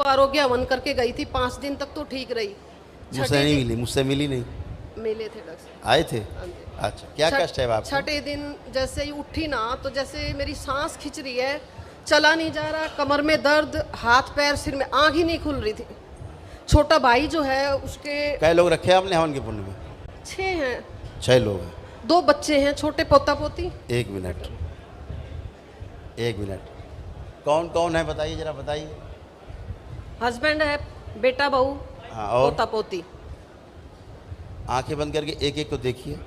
को आरोग्य हवन करके गई थी, 5 दिन तक तो ठीक रही। मुझसे नहीं मिली, मुझसे मिली नहीं। मिले थे डॉक्टर। आए थे? हाँ जी। अच्छा, क्या कष्ट है आपको? छठे दिन जैसे ही उठी ना तो जैसे मेरी सांस खिंच रही है, चला नहीं जा रहा, कमर में दर्द, हाथ पैर सिर में, आँख ही नहीं खुल रही थी। छोटा भाई जो है उसके कई लोग रखे आपने हवन के पुण्य में? 6 हैं। 6 लोग हैं। 2 बच्चे हैं, छोटे पोता पोती। एक मिनट, एक मिनट, कौन कौन है बताइए, जरा बताइए। हस्बैंड है, बेटा बहू, हाँ, और पोता पोती। आंखें बंद करके एक एक को देखिए।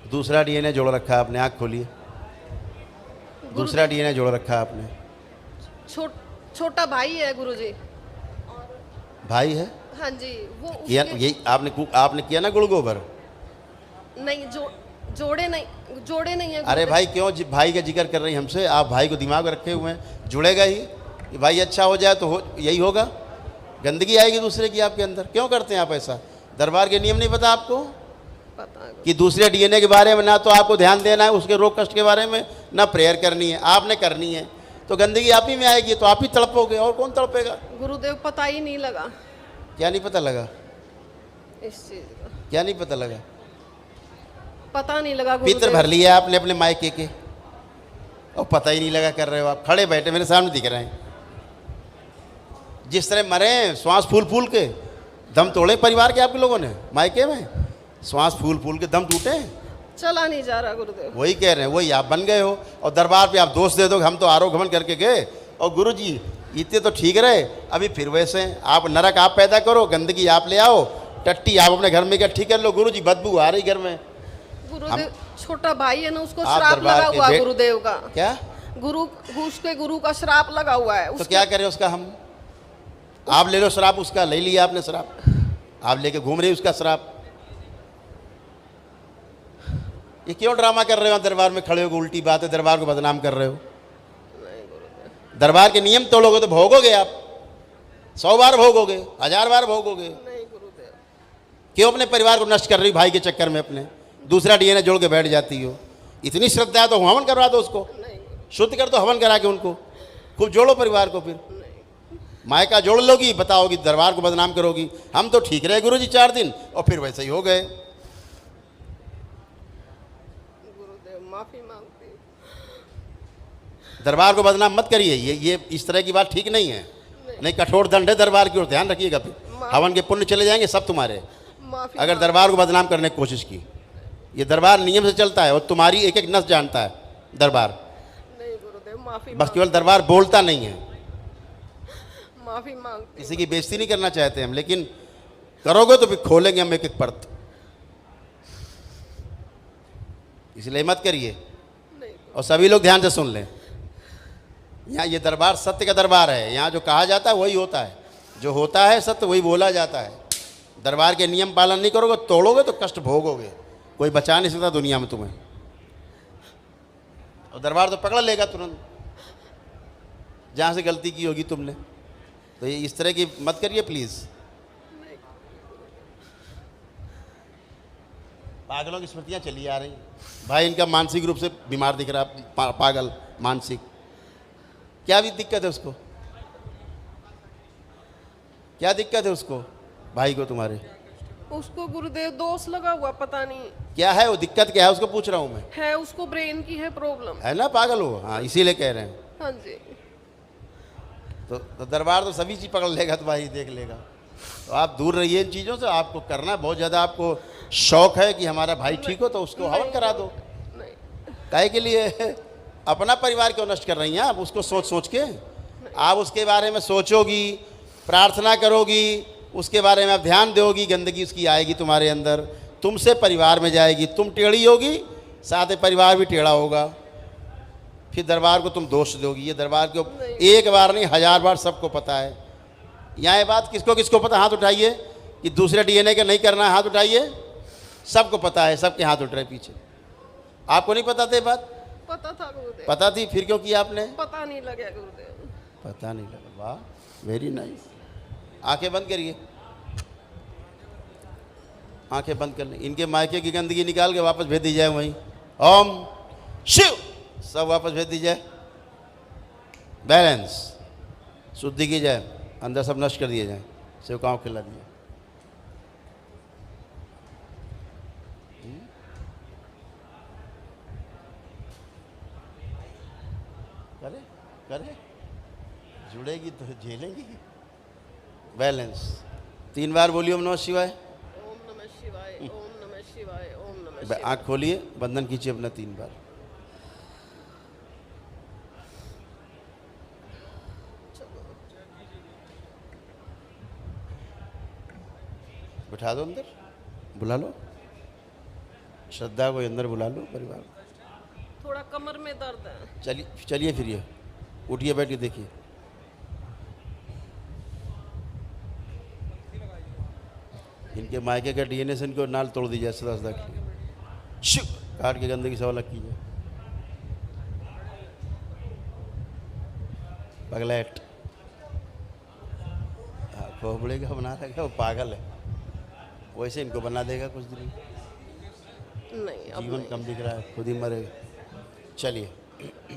दूसरा डीएनए जोड़ रखा है आपने, आंख खोलिए। दूसरा डीएनए जोड़ रखा है आपने। छोटा भाई है गुरुजी। भाई है? हाँ जी। वो किया यही आपने किया ना गुड़ गोबर? नहीं, जोड़े नहीं है। अरे भाई क्यों भाई का जिक्र कर रही हमसे? आप भाई को दिमाग में रखे हुए हैं, जुड़ेगा ही कि भाई अच्छा हो जाए तो यही होगा। गंदगी आएगी दूसरे की आपके अंदर। क्यों करते हैं आप ऐसा? दरबार के नियम नहीं पता आपको? पता है कि दूसरे डीएनए के बारे में ना तो आपको ध्यान देना है, उसके रोग कष्ट के बारे में ना प्रेयर करनी है, आपने करनी है। तो गंदगी आप ही में आएगी, तो आप ही तड़पोगे, और कौन तड़पेगा? गुरुदेव पता ही नहीं लगा। क्या नहीं पता लगा? इस चीज का क्या नहीं पता लगा? पता नहीं लगा। पितर भर लिया आपने अपने मायके के और पता ही नहीं लगा कर रहे हो आप। खड़े बैठे मेरे सामने दिख रहे हैं, जिस तरह मरे श्वास फूल फूल के, दम तोड़े परिवार के आपके लोगों ने मायके में, श्वास फूल फूल के दम टूटे। चला नहीं जा रहा गुरुदेव। वही कह रहे हैं, वही आप बन गए हो। और दरबार पे आप दोष दे दो, हम तो आरोगमन करके गए और गुरुजी इतने तो ठीक रहे, अभी फिर वैसे हैं। आप नरक आप पैदा करो, गंदगी आप ले आओ, टट्टी आप अपने घर में इकट्ठी कर लो। गुरुजी बदबू आ रही घर में। गुरुदेव छोटा भाई है ना, उसको श्राप लगा हुआ गुरुदेव का। क्या? गुरु का श्राप लगा हुआ है। तो क्या करें उसका हम? आप ले लो श्राप उसका, ले लिया आपने श्राप, आप लेके घूम रहे उसका श्राप। ये क्यों ड्रामा कर रहे हो? दरबार में खड़े हो, उल्टी बात है, दरबार को बदनाम कर रहे हो। दरबार के नियम तोड़ोगे तो भोगोगे आप, 100 बार भोगोगे, 1000 बार भोगोगे। नहीं गुरुदेव। क्यों अपने परिवार को नष्ट कर रही भाई के चक्कर में? अपने दूसरा डीएनए जोड़ के बैठ जाती हो। इतनी श्रद्धा है तो हवन करवा दो उसको, शुद्ध कर दो हवन करा के उनको, खूब जोड़ो परिवार को। फिर मायका जोड़ लोगी, बताओगी दरबार को बदनाम करोगी। हम तो ठीक रहे गुरुजी 4 दिन और फिर वैसे ही हो गए। गुरुदेव माफी मांगती हूँ। दरबार को बदनाम मत करिए, ये इस तरह की बात ठीक नहीं है। नहीं, कठोर दंड है दरबार की ओर, ध्यान रखिएगा। फिर हवन के पुण्य चले जाएंगे सब तुम्हारे, अगर दरबार को बदनाम करने की कोशिश की। ये दरबार नियम से चलता है और तुम्हारी एक एक नस जानता है दरबार। नहीं गुरुदेव माफी। बस केवल दरबार बोलता नहीं है। माफी मांगती। किसी की बेइज्जती नहीं करना चाहते हम, लेकिन करोगे तो फिर खोलेंगे हम एक एक परत, इसलिए मत करिए। और सभी लोग ध्यान से सुन लें, यहाँ ये दरबार सत्य का दरबार है। यहाँ जो कहा जाता है वही होता है, जो होता है सत्य वही बोला जाता है। दरबार के नियम पालन नहीं करोगे, तोड़ोगे तो कष्ट भोगोगे। कोई बचा नहीं सकता दुनिया में तुम्हें, और दरबार तो पकड़ लेगा तुरंत जहाँ से गलती की होगी तुमने। तो ये इस तरह की मत करिए प्लीज़। पागलों की स्मृतियाँ चली आ रही भाई। इनका मानसिक रूप से बीमार दिख रहा, पागल मानसिक। क्या भी दिक्कत है उसको? क्या दिक्कत है उसको भाई को तुम्हारे? उसको गुरुदेव दोष लगा हुआ, पता नहीं क्या है वो दिक्कत, क्या है उसको पूछ रहा हूँ मैं। है उसको ब्रेन की है प्रॉब्लम। है ना पागल हो? हाँ इसीलिए कह रहे हैं। हाँ जी। तो दरबार तो सभी चीज़ पकड़ लेगा, तुम्हारी देख लेगा। तो आप दूर रहिए इन चीज़ों से। आपको करना बहुत ज़्यादा, आपको शौक है कि हमारा भाई ठीक हो, तो उसको हवन करा दो। काहे के लिए? अपना परिवार क्यों नष्ट कर रही हैं आप? उसको सोच सोच के आप उसके बारे में सोचोगी, प्रार्थना करोगी, उसके बारे में आप ध्यान दोगी, गंदगी उसकी आएगी तुम्हारे अंदर, तुमसे परिवार में जाएगी, तुम टेढ़ी होगी, साथ में परिवार भी टेढ़ा होगा। फिर दरबार को तुम दोष दोगी। ये दरबार को एक बार नहीं 1000 बार सबको पता है। यहाँ ये बात किसको किसको पता? हाथ उठाइए कि दूसरे डीएनए के नहीं करना है, हाथ उठाइए। सबको पता है, सबके हाथ उठ रहे पीछे। आपको नहीं पता थे बात? पता था गुरुदेव। पता थी, फिर क्यों किया आपने? पता नहीं लगा गुरुदेव। पता नहीं लगा। वाह, वेरी नाइस। आंखें बंद करिए, आंखें बंद कर लें, इनके मायके की गंदगी निकाल के वापस भेज दी जाए वहीं। ओम शिव, सब वापस भेज दी जाए। बैलेंस, शुद्धि की जाए, अंदर सब नष्ट कर दिए जाए, सेवकाओं खिला दिए। करे करे, जुड़ेगी तो झेलेगी। बैलेंस, 3 बार बोलिए ओम नमः शिवाय। ओम नमः शिवाय, ओम नमः शिवाय, ओम नमः शिवाय। आँख खोलिए, बंधन कीजिए अपना 3 बार। बिठा दो अंदर, बुला लो श्रद्धा को, अंदर बुला लो परिवार। थोड़ा कमर में दर्द है। चलिए चलिए फिरिए, उठिए, बैठ के देखिए। इनके मायके का डीएनए से इनको नाल तोड़ दीजिए सदा सदा के लिए। शिव, काट के गंदगी सब अलग कीजिए। पगलेट, खोपड़े का बना रखा, वो पागल है, वैसे इनको बना देगा कुछ दिन। नहीं अब जीवन नहीं। कम दिख रहा है, खुद ही मरेगा। चलिए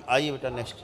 आइए बेटा नेक्स्ट।